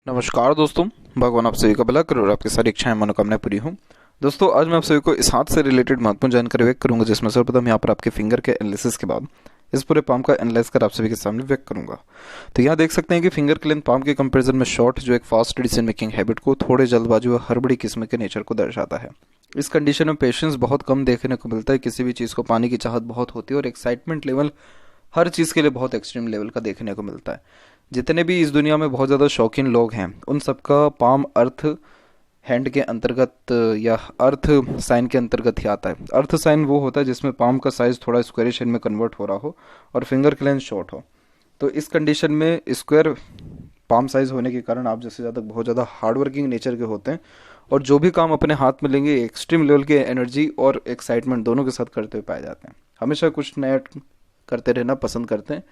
नमस्कार दोस्तों। भगवान आप सभी का भला करे और आपकी सारी इच्छाएं मनोकामनाएं पूरी हों। दोस्तों, आज मैं आप सभी को इस हाथ से रिलेटेड महत्वपूर्ण जानकारी व्यक्त करूंगा, जिसमें सर्वप्रथम यहाँ पर आपके फिंगर के एनालिसिस के बाद इस पूरे पाम का एनालाइज कर आप सभी के सामने व्यक्त करूंगा। तो यहाँ देख सकते हैं कि फिंगर के लेंथ पाम के कंपैरिजन में शॉर्ट, जो एक फास्ट डिसीजन मेकिंग हैबिट को, थोड़े जल्दबाजी व हड़बड़ी किस्म के नेचर को दर्शाता है। इस कंडीशन में पेशेंस बहुत कम देखने को मिलता है। किसी भी चीज़ को पाने की चाहत बहुत होती है और एक्साइटमेंट लेवल हर चीज़ के लिए बहुत एक्सट्रीम लेवल का देखने को मिलता है। जितने भी इस दुनिया में बहुत ज़्यादा शौकीन लोग हैं, उन सबका पाम अर्थ हैंड के अंतर्गत या अर्थ साइन के अंतर्गत ही आता है। अर्थ साइन वो होता है जिसमें पाम का साइज थोड़ा स्क्वायर शेप में कन्वर्ट हो रहा हो और फिंगर की लेंथ शॉर्ट हो। तो इस कंडीशन में स्क्वायर पाम साइज होने के कारण आप जैसे ज़्यादा बहुत ज़्यादा हार्ड वर्किंग नेचर के होते हैं और जो भी काम अपने हाथ में लेंगे एक्सट्रीम लेवल के एनर्जी और एक्साइटमेंट दोनों के साथ करते हुए पाए जाते हैं। हमेशा कुछ नया करते रहना पसंद करते हैं।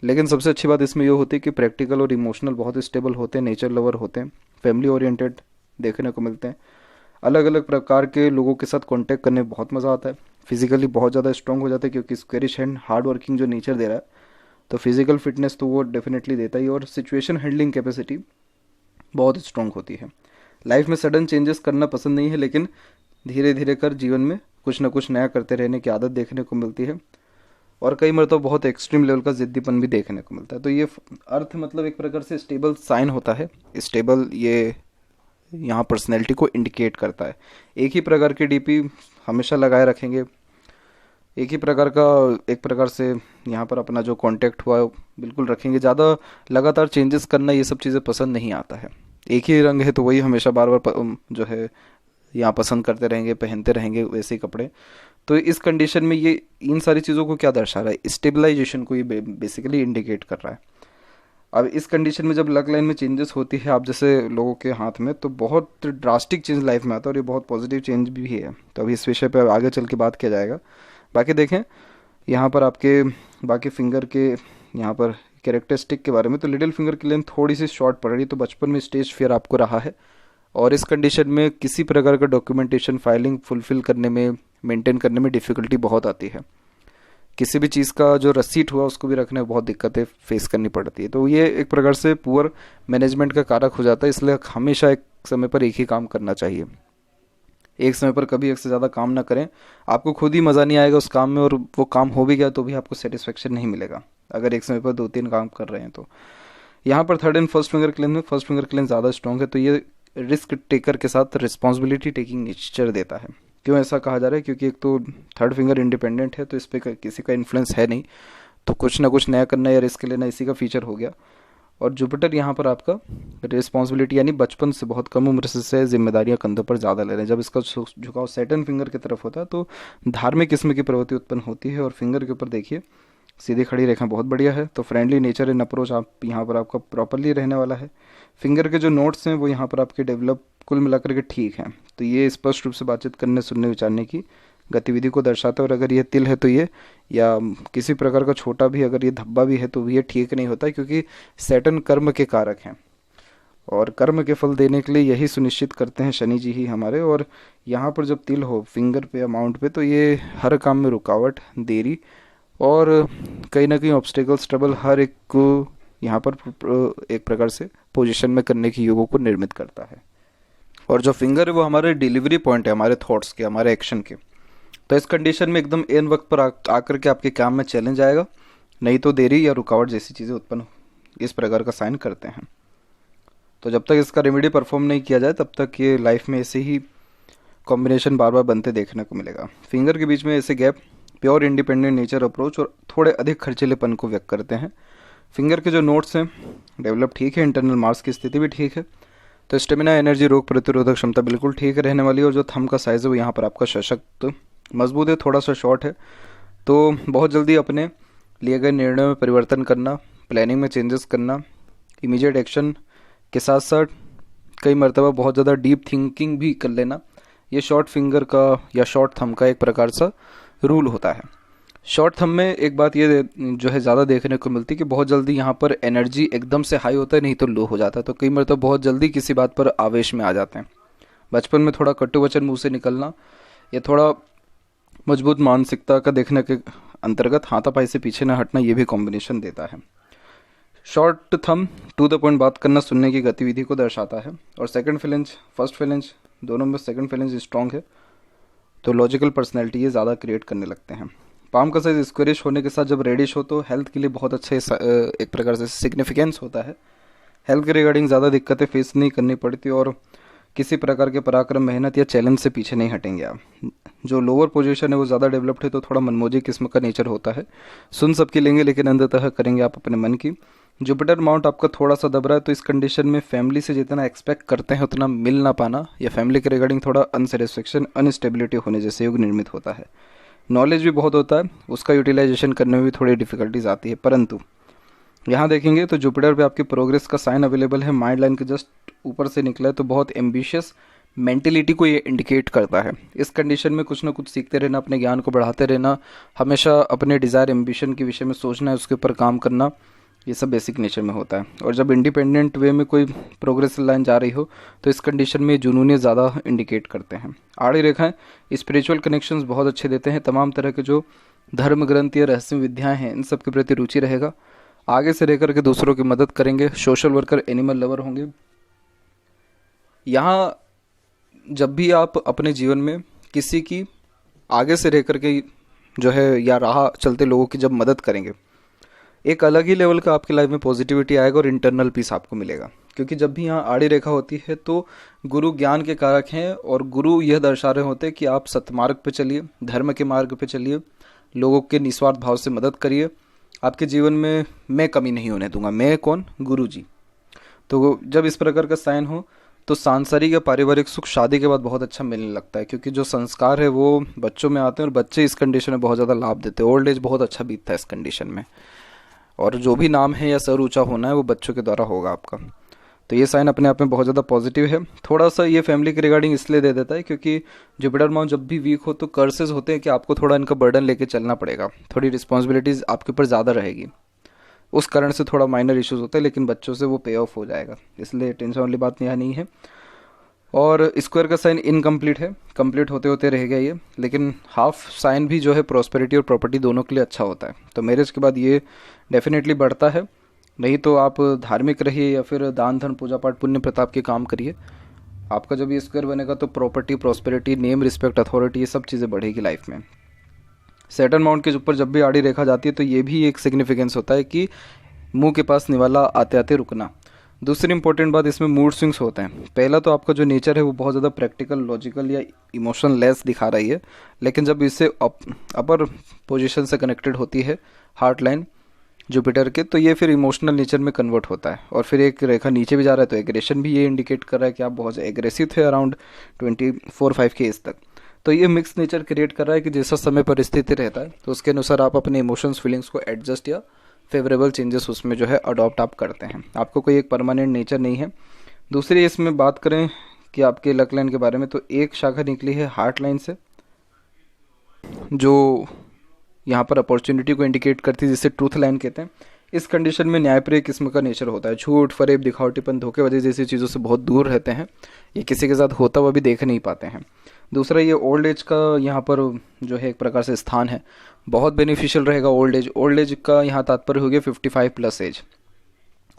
लेकिन सबसे अच्छी बात इसमें ये होती है कि प्रैक्टिकल और इमोशनल बहुत स्टेबल होते हैं, नेचर लवर होते हैं, फैमिली ओरिएंटेड देखने को मिलते हैं। अलग अलग प्रकार के लोगों के साथ कांटेक्ट करने में बहुत मज़ा आता है। फिजिकली बहुत ज़्यादा स्ट्रांग हो जाता है क्योंकि स्क्वेरिश हैंड हार्ड वर्किंग जो नेचर दे रहा है, तो फिजिकल फिटनेस तो वो डेफिनेटली देता ही, और सिचुएशन हैंडलिंग कैपेसिटी बहुत स्ट्रांग होती है। लाइफ में सडन चेंजेस करना पसंद नहीं है, लेकिन धीरे धीरे कर जीवन में कुछ ना कुछ नया करते रहने की आदत देखने को मिलती है और कई मरतबा बहुत एक्सट्रीम लेवल का जिद्दीपन भी देखने को मिलता है। तो ये अर्थ मतलब एक प्रकार से स्टेबल साइन होता है। स्टेबल ये यहाँ पर्सनैलिटी को इंडिकेट करता है। एक ही प्रकार की डीपी हमेशा लगाए रखेंगे, एक ही प्रकार का एक प्रकार से यहाँ पर अपना जो कांटेक्ट हुआ है बिल्कुल रखेंगे। ज़्यादा लगातार चेंजेस करना ये सब चीज़ें पसंद नहीं आता है। एक ही रंग है तो वही हमेशा बार बार जो है यहाँ पसंद करते रहेंगे, पहनते रहेंगे वैसे ही कपड़े। तो इस कंडीशन में ये इन सारी चीज़ों को क्या दर्शा रहा है? स्टेबलाइजेशन को ये बेसिकली इंडिकेट कर रहा है। अब इस कंडीशन में जब लक लाइन में चेंजेस होती है आप जैसे लोगों के हाथ में, तो बहुत ड्रास्टिक चेंज लाइफ में आता है और ये बहुत पॉजिटिव चेंज भी है। तो अभी इस विषय पे आगे चल के बात किया जाएगा। बाकी देखें यहाँ पर आपके बाकी फिंगर के यहाँ पर कैरेक्टरिस्टिक के बारे में, तो लिटिल फिंगर की लेंथ थोड़ी सी शॉर्ट पड़ रही, तो बचपन में स्टेज फियर आपको रहा है और इस कंडीशन में किसी प्रकार का डॉक्यूमेंटेशन फाइलिंग फुलफिल करने में, मेंटेन करने में डिफ़िकल्टी बहुत आती है। किसी भी चीज़ का जो रसीट हुआ उसको भी रखने में बहुत दिक्कतें फेस करनी पड़ती है। तो ये एक प्रकार से पुअर मैनेजमेंट का कारक हो जाता है। इसलिए हमेशा एक समय पर एक ही काम करना चाहिए। एक समय पर कभी एक से ज़्यादा काम ना करें, आपको खुद ही मज़ा नहीं आएगा उस काम में, और वो काम हो भी गया तो भी आपको सेटिस्फेक्शन नहीं मिलेगा अगर एक समय पर 2-3 काम कर रहे हैं। तो यहाँ पर third and first finger cleanse में फर्स्ट फिंगर क्लेंस ज़्यादा स्ट्रॉन्ग है, तो ये रिस्क टेकर के साथ रिस्पॉन्सिबिलिटी टेकिंग नेचर देता है। क्यों ऐसा कहा जा रहा है? क्योंकि एक तो थर्ड फिंगर इंडिपेंडेंट है, तो इस पर किसी का इन्फ्लुएंस है नहीं, तो कुछ ना कुछ नया करना या रिस्क लेना इसी का फीचर हो गया। और जुपिटर यहाँ पर आपका रिस्पॉन्सिबिलिटी यानी बचपन से बहुत कम उम्र से जिम्मेदारियाँ कंधों पर ज़्यादा ले रहे हैं। जब इसका झुकाव सैटर्न फिंगर की तरफ होता है तो धार्मिक किस्म की प्रवृत्ति उत्पन्न होती है। और फिंगर के ऊपर देखिए सीधी खड़ी रेखा बहुत बढ़िया है, तो फ्रेंडली नेचर इन अप्रोच आप यहाँ पर आपका प्रॉपरली रहने वाला है। फिंगर के जो नोट्स हैं वो यहाँ पर आपके डेवलप कुल मिलाकर के ठीक हैं, तो ये स्पष्ट रूप से बातचीत करने, सुनने, विचारने की गतिविधि को दर्शाता है। और अगर ये तिल है तो ये, या किसी प्रकार का छोटा भी अगर ये धब्बा भी है तो ये ठीक नहीं होता है, क्योंकि सैटर्न कर्म के कारक हैं और कर्म के फल देने के लिए यही सुनिश्चित करते हैं शनि जी ही हमारे। और यहाँ पर जब तिल हो फिंगर पे या माउंट पे, तो ये हर काम में रुकावट, देरी और कहीं ना कहीं ऑब्स्टेकल्स, ट्रबल हर एक को यहाँ पर एक प्रकार से पोजीशन में करने की योगों को निर्मित करता है। और जो फिंगर है वो हमारे डिलीवरी पॉइंट है, हमारे थॉट्स के, हमारे एक्शन के। तो इस कंडीशन में एकदम एन वक्त पर आकर के आपके काम में चैलेंज आएगा, नहीं तो देरी या रुकावट जैसी चीज़ें उत्पन्न इस प्रकार का साइन करते हैं। तो जब तक इसका रेमेडी परफॉर्म नहीं किया जाए तब तक ये लाइफ में ऐसे ही कॉम्बिनेशन बार बार बनते देखने को मिलेगा। फिंगर के बीच में ऐसे gap pure independent nature approach और थोड़े अधिक खर्चीलेपन को व्यक्त करते हैं। फिंगर के जो नोट्स हैं डेवलप ठीक है, इंटरनल मार्क्स की स्थिति भी ठीक है, तो स्टेमिना, एनर्जी, रोग प्रतिरोधक क्षमता बिल्कुल ठीक रहने वाली है। और जो थंब का साइज़ है वो यहाँ पर आपका सशक्त मजबूत है, थोड़ा सा शॉर्ट है, तो बहुत जल्दी अपने लिए गए निर्णय में परिवर्तन करना, प्लानिंग में चेंजेस करना, इमीडिएट एक्शन के साथ साथ कई मरतबा बहुत ज़्यादा डीप थिंकिंग भी कर लेना, ये शॉर्ट फिंगर का या शॉर्ट थंब का एक प्रकार सा रूल होता है। शॉर्ट थंब में एक बात ये जो है ज़्यादा देखने को मिलती है कि बहुत जल्दी यहाँ पर एनर्जी एकदम से हाई होता है, नहीं तो लो हो जाता है। तो कई मरतबा बहुत जल्दी किसी बात पर आवेश में आ जाते हैं। बचपन में थोड़ा कटु वचन मुँह से निकलना या थोड़ा मजबूत मानसिकता का देखने के अंतर्गत हाथापाई से पीछे न हटना, ये भी कॉम्बिनेशन देता है। Short thumb, to the point बात करना सुनने की गतिविधि को दर्शाता है। और सेकंड फेलेंज, फर्स्ट फेलेंज दोनों में सेकंड फेलेंज स्ट्रॉन्ग है तो लॉजिकल पर्सनैलिटी ये ज़्यादा क्रिएट करने लगते हैं। पाम का साइज स्क्वेरिश होने के साथ जब रेडिश हो तो हेल्थ के लिए बहुत अच्छे एक प्रकार से सिग्निफिकेंस होता है। हेल्थ के रिगार्डिंग ज़्यादा दिक्कतें फेस नहीं करनी पड़ती और किसी प्रकार के पराक्रम, मेहनत या चैलेंज से पीछे नहीं हटेंगे आप। जो लोअर पोजीशन है वो ज़्यादा डेवलप्ड है तो थोड़ा मनमोजी किस्म का नेचर होता है, सुन सबकी लेंगे लेकिन अंततः करेंगे आप अपने मन की। जुपिटर माउंट आपका थोड़ा सा दब रहा है तो इस कंडीशन में फैमिली से जितना एक्सपेक्ट करते हैं उतना मिल ना पाना या फैमिली के रिगार्डिंग थोड़ा अनसेटिस्फेक्शन, अनस्टेबिलिटी होने जैसे योग निर्मित होता है। नॉलेज भी बहुत होता है, उसका यूटिलाइजेशन करने में भी थोड़ी डिफिकल्टीज आती है, परंतु यहाँ देखेंगे तो जुपिटर पे आपकी प्रोग्रेस का साइन अवेलेबल है, माइंड लाइन के जस्ट ऊपर से निकला है तो बहुत एम्बिशियस मेंटेलिटी को ये इंडिकेट करता है। इस कंडीशन में कुछ ना कुछ सीखते रहना, अपने ज्ञान को बढ़ाते रहना, हमेशा अपने डिज़ायर एम्बिशन के विषय में सोचना है, उसके ऊपर काम करना, ये सब बेसिक नेचर में होता है। और जब इंडिपेंडेंट वे में कोई प्रोग्रेस लाइन जा रही हो तो इस कंडीशन में जुनूनियत ज़्यादा इंडिकेट करते हैं। आड़ी रेखाएं स्पिरिचुअल कनेक्शंस बहुत अच्छे देते हैं, तमाम तरह के जो धर्म ग्रंथ या रहस्य विद्याएँ हैं इन सब के प्रति रुचि रहेगा, आगे से रह करके दूसरों की मदद करेंगे, सोशल वर्कर, एनिमल लवर होंगे। यहाँ जब भी आप अपने जीवन में किसी की आगे से रह करके जो है या राह चलते लोगों की जब मदद करेंगे, एक अलग ही लेवल का आपकी लाइफ में पॉजिटिविटी आएगा और इंटरनल पीस आपको मिलेगा। क्योंकि जब भी यहाँ आड़ी रेखा होती है तो गुरु ज्ञान के कारक हैं और गुरु यह दर्शा रहे होते हैं कि आप सत्मार्ग पे चलिए, धर्म के मार्ग पे चलिए, लोगों के निस्वार्थ भाव से मदद करिए। आपके जीवन में मैं कमी नहीं होने दूंगा। मैं कौन? गुरु जी। तो जब इस प्रकार का साइन हो तो सांसारिक या पारिवारिक सुख शादी के बाद बहुत अच्छा मिलने लगता है, क्योंकि जो संस्कार है वो बच्चों में आते हैं और बच्चे इस कंडीशन में बहुत ज़्यादा लाभ देते हैं। ओल्ड एज बहुत अच्छा बीतता है इस कंडीशन में, और जो भी नाम है या सर ऊंचा होना है वो बच्चों के द्वारा होगा आपका। तो ये साइन अपने आप में बहुत ज़्यादा पॉजिटिव है। थोड़ा सा ये फैमिली के रिगार्डिंग इसलिए दे देता है क्योंकि जुपिटर माउंट जब भी वीक हो तो कर्सेस होते हैं कि आपको थोड़ा इनका बर्डन लेके चलना पड़ेगा, थोड़ी रिस्पॉन्सिबिलिटीज़ आपके ऊपर ज़्यादा रहेगी, उस कारण से थोड़ा माइनर इश्यूज होते हैं, लेकिन बच्चों से वो पे ऑफ हो जाएगा, इसलिए टेंशन वाली बात यहाँ नहीं है। और स्क्वायर का साइन इनकम्प्लीट है, कंप्लीट होते होते रह गया ये, लेकिन हाफ साइन भी जो है प्रॉस्पेरिटी और प्रॉपर्टी दोनों के लिए अच्छा होता है, तो मैरिज के बाद ये डेफिनेटली बढ़ता है। नहीं तो आप धार्मिक रहिए या फिर दान धन पूजा पाठ पुण्य प्रताप के काम करिए, आपका जब ये स्क्वायर बनेगा तो property, prosperity, name, respect, authority, ये सब चीज़ें बढ़ेगी लाइफ में। सैटर्न माउंट के ऊपर जब भी आड़ी रेखा जाती है तो ये भी एक सिग्निफिकेंस होता है कि मुंह के पास निवाला आते आते रुकना। दूसरी इंपॉर्टेंट बात, इसमें मूड स्विंग्स होते हैं। पहला तो आपका जो नेचर है वो बहुत ज़्यादा प्रैक्टिकल, लॉजिकल या इमोशनल लेस दिखा रही है, लेकिन जब इससे अपर पोजीशन से कनेक्टेड होती है हार्ट लाइन जुपिटर के, तो ये फिर इमोशनल नेचर में कन्वर्ट होता है। और फिर एक रेखा नीचे भी जा रहा है तो एग्रेशन भी ये इंडिकेट कर रहा है कि आप बहुत एग्रेसिव थे अराउंड 24-25 के एज तक। तो ये मिक्स नेचर क्रिएट कर रहा है कि जैसा समय परिस्थिति रहता है तो उसके अनुसार आप अपने इमोशंस, फीलिंग्स को एडजस्ट या फेवरेबल चेंजेस उसमें जो है अडॉप्ट आप करते हैं। आपको कोई एक परमानेंट नेचर नहीं है। दूसरी इसमें बात करें कि आपके लक लाइन के बारे में, तो एक शाखा निकली है हार्ट लाइन से जो यहाँ पर अपॉर्चुनिटी को इंडिकेट करती है, जिसे ट्रूथ लाइन कहते हैं। इस कंडीशन में न्यायप्रिय किस्म का नेचर होता है, झूठ, फरेब, दिखावटीपन, धोखेबाजी जैसी चीज़ों से बहुत दूर रहते हैं, ये किसी के साथ होता हुआ भी देख नहीं पाते हैं। दूसरा, ये ओल्ड एज का यहाँ पर जो है एक प्रकार से स्थान है, बहुत बेनिफिशियल रहेगा ओल्ड एज। ओल्ड एज का यहाँ तात्पर्य हो गया 55+ एज।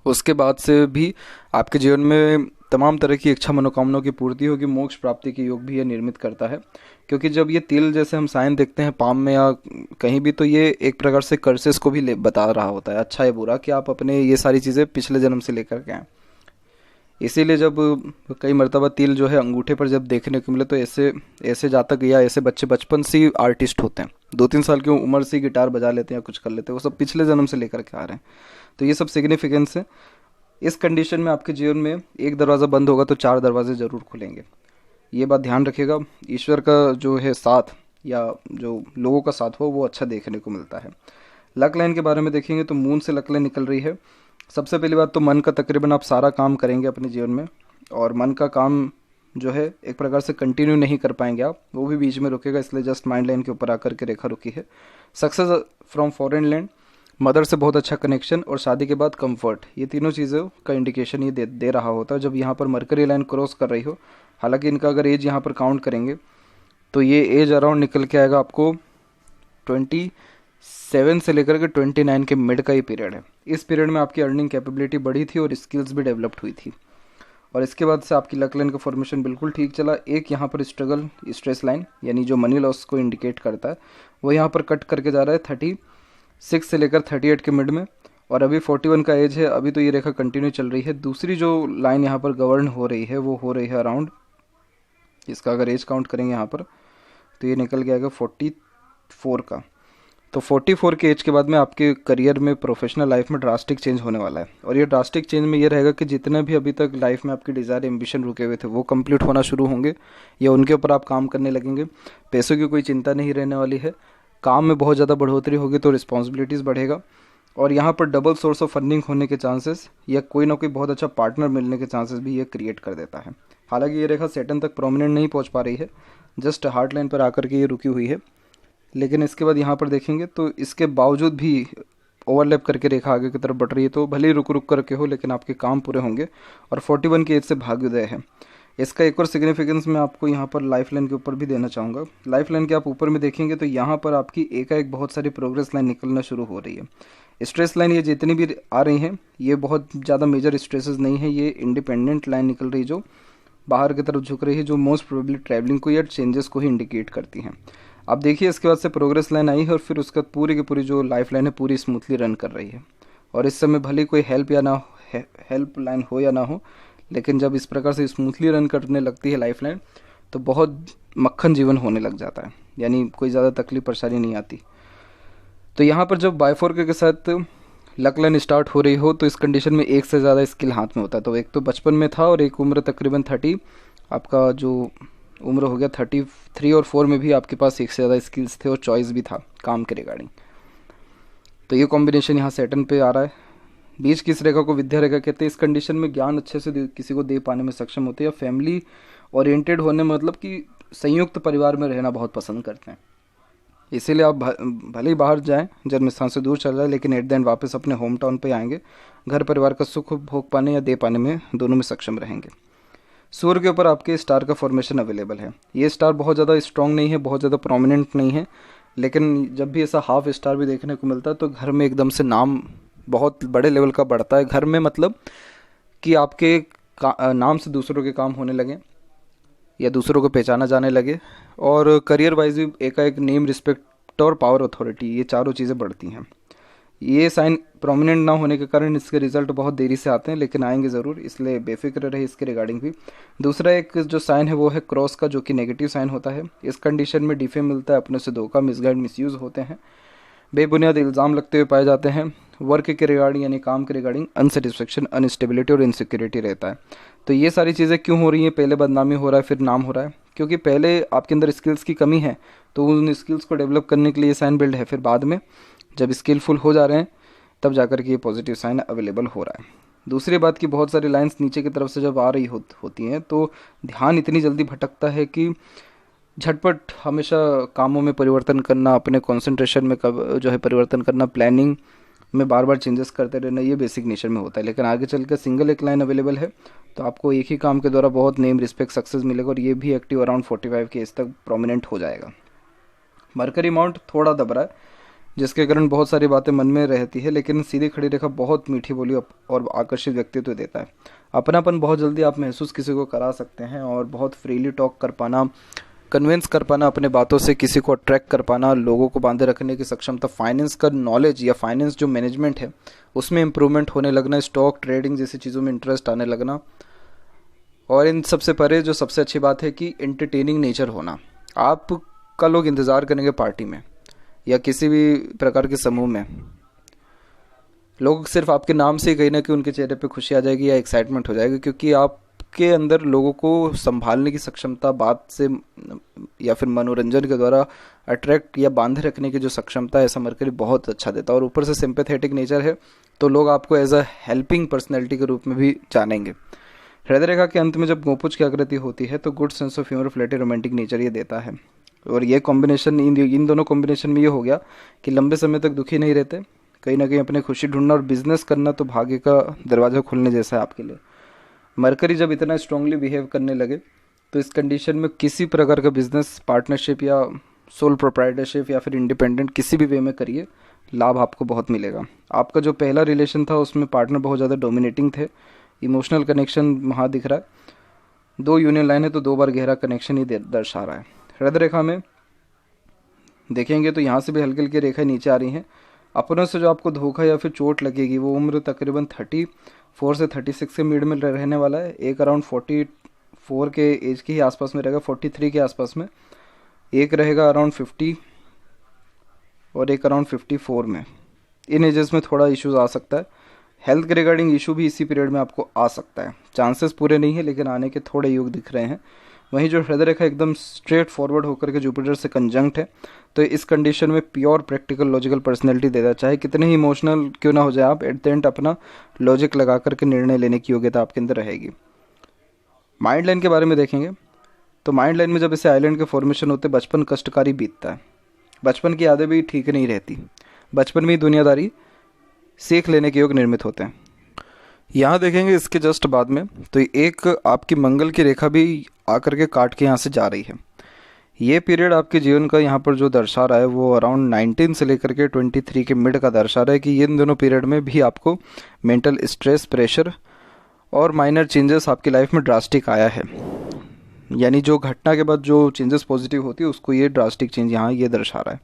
उसके बाद से भी आपके जीवन में तमाम तरह की इच्छा मनोकामनाओं की पूर्ति होगी, मोक्ष प्राप्ति के योग भी ये निर्मित करता है। क्योंकि जब ये तिल जैसे हम साइन देखते हैं पाम में या कहीं भी, तो ये एक प्रकार से कर्सेस को भी बता रहा होता है, अच्छा है बुरा, कि आप अपने ये सारी चीज़ें पिछले जन्म से लेकर के आए। इसीलिए जब कई मर्तबा तिल जो है अंगूठे पर जब देखने को मिले तो ऐसे जातक या ऐसे बच्चे बचपन से ही आर्टिस्ट होते हैं, 2-3 साल की उम्र से गिटार बजा लेते हैं या कुछ कर लेते हैं, वो सब पिछले जन्म से लेकर के आ रहे हैं। तो ये सब सिग्निफिकेंस है। इस कंडीशन में आपके जीवन में एक दरवाज़ा बंद होगा तो 4 दरवाजे ज़रूर खुलेंगे, ये बात ध्यान रखिएगा। ईश्वर का जो है साथ या जो लोगों का साथ हो वो अच्छा देखने को मिलता है। लक लाइन के बारे में देखेंगे तो मून से लक लाइन निकल रही है। सबसे पहली बात तो मन का तकरीबन आप सारा काम करेंगे अपने जीवन में, और मन का काम जो है एक प्रकार से कंटिन्यू नहीं कर पाएंगे आप, वो भी बीच में रुकेगा, इसलिए जस्ट माइंड लाइन के ऊपर आकर के रेखा रुकी है। Success from foreign land, mother से बहुत अच्छा कनेक्शन, और शादी के बाद कंफर्ट, ये तीनों चीज़ों का इंडिकेशन ये दे रहा होता है जब यहाँ पर मरकरी लाइन क्रॉस कर रही हो। हालांकि इनका अगर एज यहाँ पर काउंट करेंगे तो ये एज अराउंड निकल के आएगा आपको 7 से लेकर के 29 के मिड का ही पीरियड है। इस पीरियड में आपकी अर्निंग कैपेबिलिटी बढ़ी थी और स्किल्स भी डेवलप्ड हुई थी। और इसके बाद से आपकी लक लाइन का फॉर्मेशन बिल्कुल ठीक चला। एक यहाँ पर स्ट्रगल स्ट्रेस लाइन यानी जो मनी लॉस को इंडिकेट करता है वो यहाँ पर कट करके जा रहा है 36 से लेकर 38 के मिड में, और अभी 41 का एज है। अभी तो ये रेखा कंटिन्यू चल रही है। दूसरी जो लाइन यहाँ पर गवर्न हो रही है वो हो रही है अराउंड, इसका अगर एज काउंट करेंगे यहाँ पर तो ये निकल गया 44 का। तो 44 के एज के बाद में आपके करियर में, प्रोफेशनल लाइफ में ड्रास्टिक चेंज होने वाला है। और ये ड्रास्टिक चेंज में ये रहेगा कि जितने भी अभी तक लाइफ में आपकी डिज़ायर एम्बिशन रुके हुए थे वो कंप्लीट होना शुरू होंगे, या उनके ऊपर आप काम करने लगेंगे। पैसों की कोई चिंता नहीं रहने वाली है, काम में बहुत ज़्यादा बढ़ोतरी होगी तो रिस्पॉन्सिबिलिटीज़ बढ़ेगा। और यहाँ पर डबल सोर्स ऑफ अर्निंग होने के चांसेस या कोई ना कोई बहुत अच्छा पार्टनर मिलने के चांसेस भी ये क्रिएट कर देता है। हालांकि ये रेखा सेटन तक प्रोमिनेंट नहीं पहुँच पा रही है, जस्ट हार्ट लाइन पर आकर के ये रुकी हुई है। लेकिन इसके बाद यहाँ पर देखेंगे तो इसके बावजूद भी ओवरलैप करके रेखा आगे की तरफ बढ़ रही है। तो भले ही रुक रुक करके हो लेकिन आपके काम पूरे होंगे। और 41 की एज से भाग्योदय है। इसका एक और सिग्निफिकेंस मैं आपको यहाँ पर लाइफ लाइन के ऊपर भी देना चाहूँगा। लाइफ लाइन के आप ऊपर में देखेंगे तो यहाँ पर आपकी एकाएक बहुत सारी प्रोग्रेस लाइन निकलना शुरू हो रही है। स्ट्रेस लाइन ये जितनी भी आ रही हैं ये बहुत ज़्यादा मेजर स्ट्रेसेस नहीं है, ये इंडिपेंडेंट लाइन निकल रही है जो बाहर की तरफ झुक रही है, जो मोस्ट प्रोबेबली ट्रैवलिंग को या चेंजेस को ही इंडिकेट करती हैं। अब देखिए इसके बाद से प्रोग्रेस लाइन आई है और फिर उसके बाद पूरी की पूरी जो लाइफ लाइन है पूरी स्मूथली रन कर रही है। और इस समय भले कोई हेल्प लाइन हो या ना हो, लेकिन जब इस प्रकार से स्मूथली रन करने लगती है लाइफ लाइन तो बहुत मक्खन जीवन होने लग जाता है, यानी कोई ज़्यादा तकलीफ परेशानी नहीं आती। तो यहाँ पर जब बायफोर के साथ लक लाइन स्टार्ट हो रही हो तो इस कंडीशन में एक से ज़्यादा स्किल हाथ में होता है। तो एक तो बचपन में था और एक उम्र तकरीबन 30, आपका जो उम्र हो गया 33 और 4 में भी आपके पास एक से ज़्यादा स्किल्स थे और चॉइस भी था काम के रिगार्डिंग। तो ये कॉम्बिनेशन यहाँ सेटन पे आ रहा है। बीच की इस रेखा को विद्या रेखा कहते हैं। इस कंडीशन में ज्ञान अच्छे से किसी को दे पाने में सक्षम होते हैं, या फैमिली ओरिएंटेड होने मतलब कि संयुक्त परिवार में रहना बहुत पसंद करते हैं। इसीलिए आप भले ही बाहर जाएं, जन्म स्थान से दूर चल जाए, लेकिन एट द एंड वापस अपने होम टाउन पे आएंगे। घर परिवार का सुख भोग पाने या दे पाने में दोनों में सक्षम रहेंगे। सूर्य के ऊपर आपके स्टार का फॉर्मेशन अवेलेबल है। ये स्टार बहुत ज़्यादा स्ट्रॉन्ग नहीं है, बहुत ज़्यादा प्रोमिनेंट नहीं है, लेकिन जब भी ऐसा हाफ स्टार भी देखने को मिलता है तो घर में एकदम से नाम बहुत बड़े लेवल का बढ़ता है। घर में मतलब कि आपके नाम से दूसरों के काम होने लगे या दूसरों को पहचाना जाने लगे, और करियर वाइज भी एकाएक नेम, रिस्पेक्ट और पावर अथॉरिटी ये चारों चीज़ें बढ़ती हैं। ये साइन प्रोमिनेंट ना होने के कारण इसके रिजल्ट बहुत देरी से आते हैं, लेकिन आएंगे ज़रूर, इसलिए बेफिक्र रहे इसके रिगार्डिंग भी। दूसरा एक जो साइन है वो है क्रॉस का, जो कि नेगेटिव साइन होता है। इस कंडीशन में डिफेम मिलता है, अपने से धोखा, मिसगाइड, मिसयूज़ होते हैं, बेबुनियाद इल्ज़ाम लगते हुए पाए जाते हैं। वर्क के रिगार्डिंग यानी काम के रिगार्डिंग अनसेटिस्फेक्शन, अनस्टेबिलिटी और इनसिक्योरिटी रहता है। तो ये सारी चीज़ें क्यों हो रही हैं? पहले बदनामी हो रहा है फिर नाम हो रहा है, क्योंकि पहले आपके अंदर स्किल्स की कमी है तो उन स्किल्स को डेवलप करने के लिए साइन बिल्ड है, फिर बाद में जब स्किलफुल हो जा रहे हैं तब जाकर के ये पॉजिटिव साइन अवेलेबल हो रहा है। दूसरी बात की बहुत सारी लाइंस नीचे की तरफ से जब आ रही होती हैं तो ध्यान इतनी जल्दी भटकता है कि झटपट हमेशा कामों में परिवर्तन करना, अपने कंसंट्रेशन में जो है परिवर्तन करना, प्लानिंग में बार बार चेंजेस करते रहना, ये बेसिक नेचर में होता है। लेकिन आगे चल कर सिंगल एक लाइन अवेलेबल है तो आपको एक ही काम के द्वारा बहुत नेम, रिस्पेक्ट, सक्सेस मिलेगा, और ये भी एक्टिव अराउंड 45 के एज तक प्रोमिनेंट हो जाएगा। मरकरी माउंट थोड़ा दब रहा है जिसके कारण बहुत सारी बातें मन में रहती है, लेकिन सीधी खड़ी रेखा बहुत मीठी बोली और आकर्षित व्यक्तित्व देता है। अपनापन बहुत जल्दी आप महसूस किसी को करा सकते हैं, और बहुत फ्रीली टॉक कर पाना, कन्विंस कर पाना, अपने बातों से किसी को अट्रैक्ट कर पाना, लोगों को बांधे रखने की सक्षमता, फाइनेंस का नॉलेज या फाइनेंस जो मैनेजमेंट है उसमें इम्प्रूवमेंट होने लगना, स्टॉक ट्रेडिंग जैसी चीज़ों में इंटरेस्ट आने लगना, और इन सबसे परे जो सबसे अच्छी बात है कि एंटरटेनिंग नेचर होना। आपका लोग इंतज़ार करेंगे पार्टी में या किसी भी प्रकार के समूह में, लोग सिर्फ आपके नाम से ही कहीं ना कहीं उनके चेहरे पे खुशी आ जाएगी या एक्साइटमेंट हो जाएगी, क्योंकि आपके अंदर लोगों को संभालने की सक्षमता, बात से या फिर मनोरंजन के द्वारा अट्रैक्ट या बांधे रखने की जो क्षमता है, ऐसा मरकरी बहुत अच्छा देता है। और ऊपर से सिंपैथेटिक नेचर है तो लोग आपको एज अ हेल्पिंग पर्सनैलिटी के रूप में भी जानेंगे। हृदय रेखा के अंत में जब गोपुज की आकृति होती है तो good sense of humour, flirty, romantic nature ये देता है। और ये कॉम्बिनेशन, इन दोनों कॉम्बिनेशन में ये हो गया कि लंबे समय तक दुखी नहीं रहते, कहीं ना कहीं अपने खुशी ढूंढना और बिजनेस करना तो भाग्य का दरवाज़ा खुलने जैसा है आपके लिए। मरकरी जब इतना स्ट्रांगली बिहेव करने लगे तो इस कंडीशन में किसी प्रकार का बिजनेस पार्टनरशिप या सोल प्रोप्राइटरशिप या फिर इंडिपेंडेंट किसी भी वे में करिए, लाभ आपको बहुत मिलेगा। आपका जो पहला रिलेशन था उसमें पार्टनर बहुत ज़्यादा डोमिनेटिंग थे, इमोशनल कनेक्शन वहाँ दिख रहा है। 2 यूनियन लाइन है तो 2 बार गहरा कनेक्शन ही दर्शा रहा है। हृदय रेखा में देखेंगे तो यहाँ से भी हल्की हल्की रेखाएं नीचे आ रही हैं। अपनों से जो आपको धोखा या फिर चोट लगेगी वो उम्र तकरीबन 34 से 36 के मिड में रहने वाला है। एक अराउंड 44 के एज के ही आसपास में रहेगा, 43 के आसपास में। एक रहेगा अराउंड 50 और एक अराउंड 54 में। इन एजेस में थोड़ा इश्यूज आ सकता है। हेल्थ के रिगार्डिंग इशू भी इसी पीरियड में आपको आ सकता है। चांसेस पूरे नहीं है लेकिन आने के थोड़े योग दिख रहे हैं। वहीं जो हृदय रेखा एकदम स्ट्रेट फॉरवर्ड होकर के जुपिटर से कंजंक्ट है, तो इस कंडीशन में प्योर प्रैक्टिकल लॉजिकल पर्सनैलिटी देता है। चाहे कितने ही इमोशनल क्यों ना हो जाए आप, एट द एंड अपना लॉजिक लगा करके निर्णय लेने की योग्यता आपके अंदर रहेगी। माइंड लाइन के बारे में देखेंगे तो माइंड लाइन में जब इसे आइलैंड के फॉर्मेशन होते बचपन कष्टकारी बीतता है। बचपन की यादें भी ठीक नहीं रहती, बचपन में ही दुनियादारी सीख लेने के योग निर्मित होते हैं। यहाँ देखेंगे इसके जस्ट बाद में तो एक आपकी मंगल की रेखा भी आकर के काट के यहाँ से जा रही है। ये पीरियड आपके जीवन का यहाँ पर जो दर्शा रहा है वो अराउंड 19 से लेकर के 23 के मिड का दर्शा रहा है कि इन दोनों पीरियड में भी आपको मेंटल स्ट्रेस, प्रेशर और माइनर चेंजेस आपकी लाइफ में ड्रास्टिक आया है। यानी जो घटना के बाद जो चेंजेस पॉजिटिव होती है उसको ये ड्रास्टिक चेंज यहाँ ये दर्शा रहा है।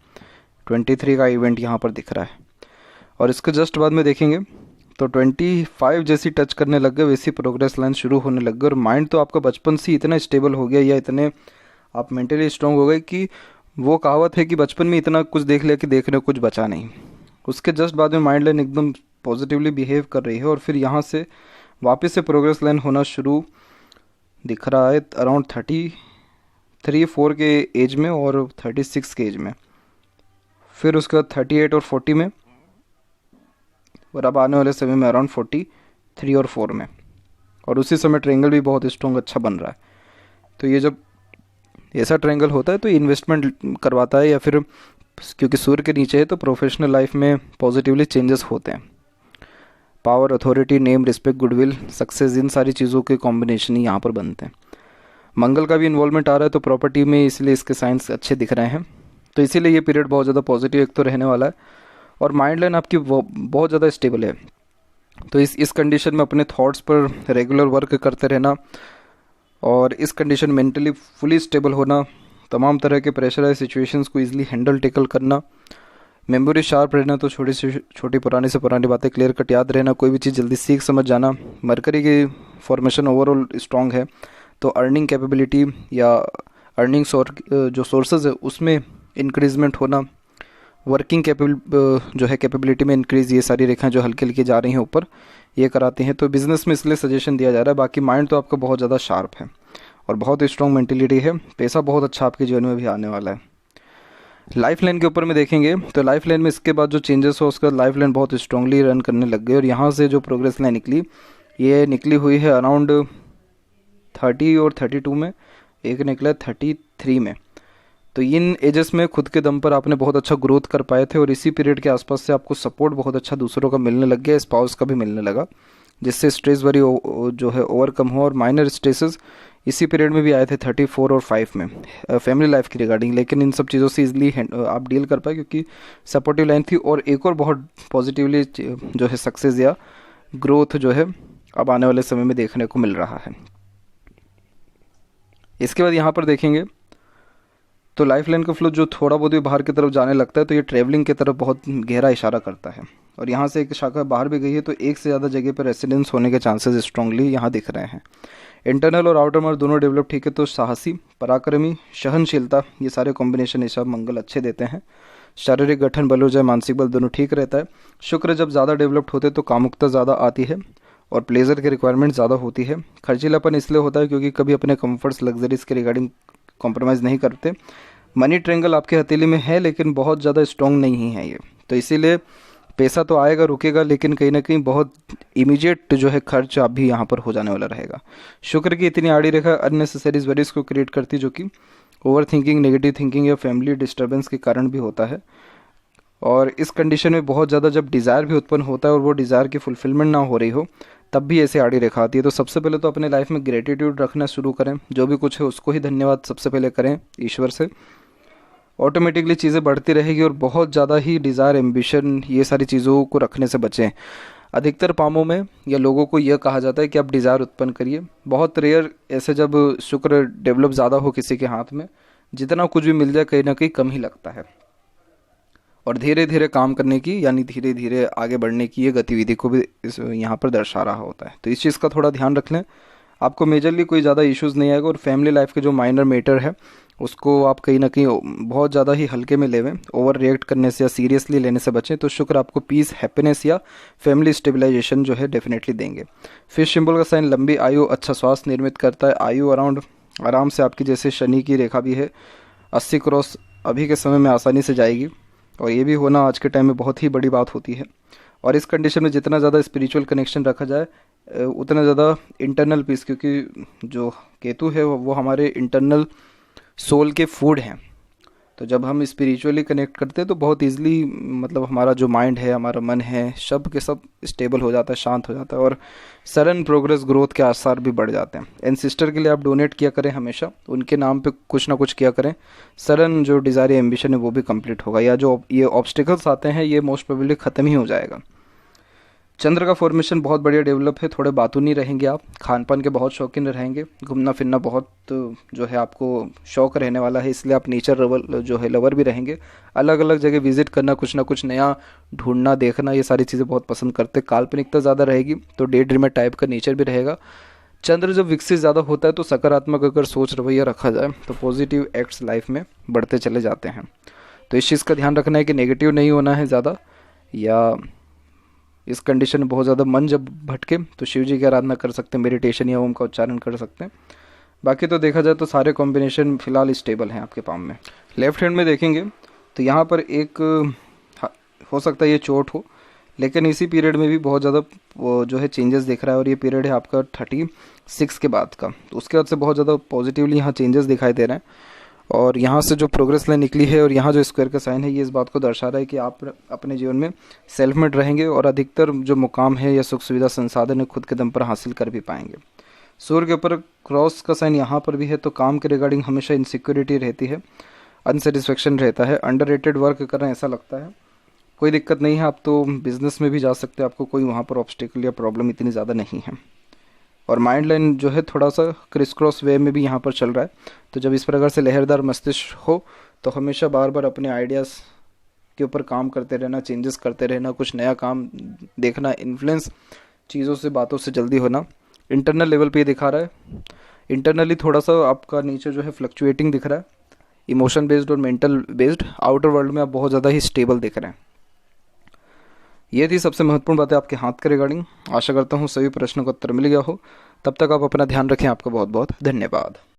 23 का इवेंट यहाँ पर दिख रहा है। और इसके जस्ट बाद में देखेंगे तो 25 जैसी टच करने लग गए वैसी प्रोग्रेस लाइन शुरू होने लग गई। और माइंड तो आपका बचपन से इतना स्टेबल हो गया या इतने आप मेंटली स्ट्रांग हो गए कि वो कहावत है कि बचपन में इतना कुछ देख लिया कि देखने को कुछ बचा नहीं। उसके जस्ट बाद में माइंड लाइन एकदम पॉजिटिवली बिहेव कर रही है और फिर यहाँ से वापस से प्रोग्रेस लाइन होना शुरू दिख रहा है अराउंड 33-4 के एज में और 36 के एज में। फिर उसके बाद 38 और 40 में, और अब आने वाले समय में अराउंड 43 और 4 में। और उसी समय ट्रायंगल भी बहुत स्ट्रॉन्ग अच्छा बन रहा है। तो ये जब ऐसा ट्रायंगल होता है तो इन्वेस्टमेंट करवाता है या फिर क्योंकि सूर्य के नीचे है तो प्रोफेशनल लाइफ में पॉजिटिवली चेंजेस होते हैं। Power, authority, name, respect, goodwill, success, इन सारी चीज़ों के कॉम्बिनेशन ही यहाँ पर बनते हैं। मंगल का भी इन्वॉल्वमेंट आ रहा है तो प्रॉपर्टी में, इसलिए इसके साइंस अच्छे दिख रहे हैं। तो इसीलिए ये पीरियड बहुत ज़्यादा पॉजिटिव एक तो रहने वाला है। और माइंड लाइन आपकी बहुत ज़्यादा स्टेबल है। तो इस कंडीशन में अपने थॉट्स पर रेगुलर वर्क करते रहना और इस कंडीशन मेंटली फुली स्टेबल होना, तमाम तरह के प्रेशराइज सिचुएशंस को इजीली हैंडल टेकल करना, मेमोरी शार्प रहना, तो छोटी से छोटी पुरानी से पुरानी बातें क्लियर कट याद रहना, कोई भी चीज़ जल्दी सीख समझ जाना। मरकरी की फॉर्मेशन ओवरऑल स्ट्रॉन्ग है तो अर्निंग कैपेबिलिटी या अर्निंग जो सोर्सेज है उसमें इंक्रीजमेंट होना, वर्किंग जो है कैपेबिलिटी में इंक्रीज, ये सारी रेखाएं जो हल्की हल्की जा रही हैं ऊपर ये कराती हैं। तो बिजनेस में इसलिए सजेशन दिया जा रहा है। बाकी माइंड तो आपका बहुत ज़्यादा शार्प है और बहुत स्ट्रॉन्ग मेंटेलिटी है। पैसा बहुत अच्छा आपके जीवन में भी आने वाला है। लाइफ लाइन के ऊपर में देखेंगे तो लाइफ लाइन में इसके बाद जो चेंजेस हो उसके बाद लाइफ लाइन बहुत स्ट्रांगली रन करने लग गई। और यहाँ से जो प्रोग्रेस लाइन निकली ये निकली हुई है अराउंड 30 और 32 में, एक निकला 33 में। तो इन एजेस में खुद के दम पर आपने बहुत अच्छा ग्रोथ कर पाए थे और इसी पीरियड के आसपास से आपको सपोर्ट बहुत अच्छा दूसरों का मिलने लग गया, स्पाउस का भी मिलने लगा, जिससे स्ट्रेस वरी जो है ओवरकम हो। और माइनर स्ट्रेसेस इसी पीरियड में भी आए थे 34 और 5 में फैमिली लाइफ की रिगार्डिंग, लेकिन इन सब चीज़ों से इजीली आप डील कर पाए क्योंकि सपोर्टिव लाइन थी। और एक और बहुत पॉजिटिवली जो है सक्सेस या ग्रोथ जो है अब आने वाले समय में देखने को मिल रहा है। इसके बाद यहाँ पर देखेंगे तो लाइफ लाइन का फ्लो जो थोड़ा बहुत भी बाहर की तरफ जाने लगता है तो ये ट्रैवलिंग की तरफ बहुत गहरा इशारा करता है। और यहाँ से एक शाखा बाहर भी गई है तो एक से ज़्यादा जगह पर रेसिडेंस होने के चांसेस स्ट्रांगली यहाँ दिख रहे हैं। इंटरनल और आउटर मार्क दोनों डेवलप ठीक है तो साहसी, पराक्रमी, सहनशीलता, ये सारे कॉम्बिनेशन हिसाब मंगल अच्छे देते हैं। शारीरिक गठन, बलोजय, मानसिक बल दोनों ठीक रहता है। शुक्र जब ज़्यादा डेवलप्ड होते तो कामुकता ज़्यादा आती है और प्लेजर की रिक्वायरमेंट ज़्यादा होती है। खर्चीलापन इसलिए होता है क्योंकि कभी अपने कंफर्ट्स, लग्जरीज के रिगार्डिंग कॉम्प्रोमाइज़ नहीं करते। मनी ट्रायंगल आपके हथेली में है लेकिन बहुत ज़्यादा स्ट्रॉन्ग नहीं है ये, तो इसीलिए पैसा तो आएगा रुकेगा लेकिन कहीं ना कहीं बहुत इमीडिएट जो है खर्च आप भी यहाँ पर हो जाने वाला रहेगा। शुक्र की इतनी आड़ी रेखा अननेसेसरीज वरीज को क्रिएट करती जो कि ओवर थिंकिंग, नेगेटिव थिंकिंग या फैमिली डिस्टर्बेंस के कारण भी होता है। और इस कंडीशन में बहुत ज़्यादा जब डिज़ायर भी उत्पन्न होता है और वो डिज़ायर की फुलफिलमेंट ना हो रही हो तब भी ऐसे आड़ी रेखा आती है। तो सबसे पहले तो अपने लाइफ में ग्रेटिट्यूड रखना शुरू करें, जो भी कुछ है उसको ही धन्यवाद सबसे पहले करें ईश्वर से। ऑटोमेटिकली चीज़ें बढ़ती रहेगी और बहुत ज़्यादा ही डिज़ायर, एम्बिशन, ये सारी चीज़ों को रखने से बचें। अधिकतर पामों में या लोगों को यह कहा जाता है कि आप डिज़ायर उत्पन्न करिए। बहुत रेयर ऐसे जब शुक्र डेवलप ज़्यादा हो किसी के हाथ में, जितना कुछ भी मिल जाए कहीं ना कहीं कम ही लगता है। और धीरे धीरे काम करने की, यानी धीरे धीरे आगे बढ़ने की ये गतिविधि को भी इस यहाँ पर दर्शा रहा होता है। तो इस चीज़ का थोड़ा ध्यान रख लें। आपको मेजरली कोई ज़्यादा इश्यूज़ नहीं आएगा और फैमिली लाइफ के जो माइनर मैटर है उसको आप कहीं ना कहीं बहुत ज़्यादा ही हल्के में लेवें। ओवर रिएक्ट करने से या सीरियसली लेने से बचें। तो शुक्र आपको पीस, हैप्पीनेस या फैमिली स्टेबलाइजेशन जो है डेफिनेटली देंगे। फिश सिंबल का साइन लंबी आयु, अच्छा स्वास्थ्य निर्मित करता है। आयु अराउंड आराम से आपकी, जैसे शनि की रेखा भी है, 80 क्रॉस अभी के समय में आसानी से जाएगी। और ये भी होना आज के टाइम में बहुत ही बड़ी बात होती है। और इस कंडीशन में जितना ज़्यादा स्पिरिचुअल कनेक्शन रखा जाए उतना ज़्यादा इंटरनल पीस, क्योंकि जो केतु है वो हमारे इंटरनल सोल के फूड हैं। तो जब हम स्पिरिचुअली कनेक्ट करते हैं तो बहुत ईजिली, मतलब हमारा जो माइंड है, हमारा मन है, सब के सब स्टेबल हो जाता है, शांत हो जाता है और सडन प्रोग्रेस, ग्रोथ के आसार भी बढ़ जाते हैं। एंसिस्टर के लिए आप डोनेट किया करें, हमेशा उनके नाम पे कुछ ना कुछ किया करें। सडन जो डिज़ायर, एम्बिशन है वो भी कंप्लीट होगा, या जो ये ऑब्स्टिकल्स आते हैं ये मोस्ट प्रोबेबली ख़त्म ही हो जाएगा। चंद्र का फॉर्मेशन बहुत बढ़िया डेवलप है। थोड़े बातूनी रहेंगे आप, खान पान के बहुत शौकीन रहेंगे, घूमना फिरना बहुत जो है आपको शौक रहने वाला है, इसलिए आप नेचर लवर जो है लवर भी रहेंगे। अलग अलग जगह विजिट करना, कुछ ना कुछ नया ढूंढना, देखना, ये सारी चीज़ें बहुत पसंद करते। काल्पनिकता ज़्यादा रहेगी तो डे ड्रीमर टाइप का नेचर भी रहेगा। चंद्र जब विकसित ज़्यादा होता है तो सकारात्मक अगर सोच रवैया रखा जाए तो पॉजिटिव एक्ट्स लाइफ में बढ़ते चले जाते हैं। तो इस चीज़ का ध्यान रखना है कि नेगेटिव नहीं होना है ज़्यादा, या इस कंडीशन में बहुत ज़्यादा मन जब भटके तो शिव जी की आराधना कर सकते हैं, मेडिटेशन या ओम का उच्चारण कर सकते हैं। बाकी तो देखा जाए तो सारे कॉम्बिनेशन फिलहाल स्टेबल हैं आपके पाम में। लेफ्ट हैंड में देखेंगे तो यहाँ पर एक हो सकता है ये चोट हो, लेकिन इसी पीरियड में भी बहुत ज़्यादा जो है चेंजेस दिख रहा है। और ये पीरियड है आपका 36 के बाद का, तो उसके बाद से बहुत ज़्यादा पॉजिटिवली यहाँ चेंजेस दिखाई दे रहे हैं। और यहाँ से जो प्रोग्रेस लाइन निकली है और यहाँ जो स्क्वायर का साइन है, ये इस बात को दर्शा रहा है कि आप अपने जीवन में सेल्फ मेड रहेंगे और अधिकतर जो मुकाम है या सुख सुविधा संसाधन है खुद के दम पर हासिल कर भी पाएंगे। सूर्य के ऊपर क्रॉस का साइन यहाँ पर भी है, तो काम के रिगार्डिंग हमेशा इनसिक्योरिटी रहती है, अनसेटिस्फेक्शन रहता है, अंडररेटेड वर्क कर रहे हैं ऐसा लगता है। कोई दिक्कत नहीं है, आप तो बिजनेस में भी जा सकते हैं, आपको कोई वहाँ पर ऑब्स्टिकल या प्रॉब्लम इतनी ज़्यादा नहीं है। और माइंड लाइन जो है थोड़ा सा क्रिस क्रॉस वे में भी यहाँ पर चल रहा है। तो जब इस प्रकार से लहरदार मस्तिष्क हो तो हमेशा बार बार अपने आइडियाज़ के ऊपर काम करते रहना, चेंजेस करते रहना, कुछ नया काम देखना, इन्फ्लुएंस चीज़ों से, बातों से जल्दी होना। इंटरनल लेवल पे ये दिखा रहा है। इंटरनली थोड़ा सा आपका नेचर जो है फ्लक्चुएटिंग दिख रहा है, इमोशन बेस्ड और मेंटल बेस्ड। आउटर वर्ल्ड में आप बहुत ज़्यादा ही स्टेबल दिख रहे हैं। ये थी सबसे महत्वपूर्ण बातें आपके हाथ के रिगार्डिंग। आशा करता हूँ सभी प्रश्नों का उत्तर मिल गया हो। तब तक आप अपना ध्यान रखें। आपका बहुत बहुत धन्यवाद।